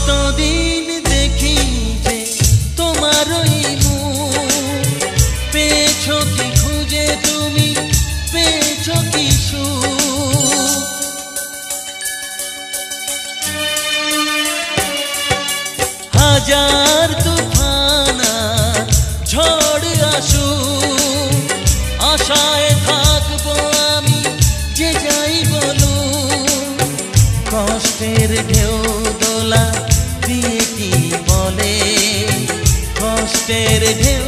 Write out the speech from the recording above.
কতদিন দেখি যে তোমারই মুখ, পেয়েছো কি খুঁজে তুমি, পেয়েছো কি সুখ। হাজার তুফান আর ঝড় আসুক, আশায় থাকবো আমি যে যাই বলুক। কষ্টের ঢেউ দোলা দিয়ে কি বলে, কষ্টের ঢেউ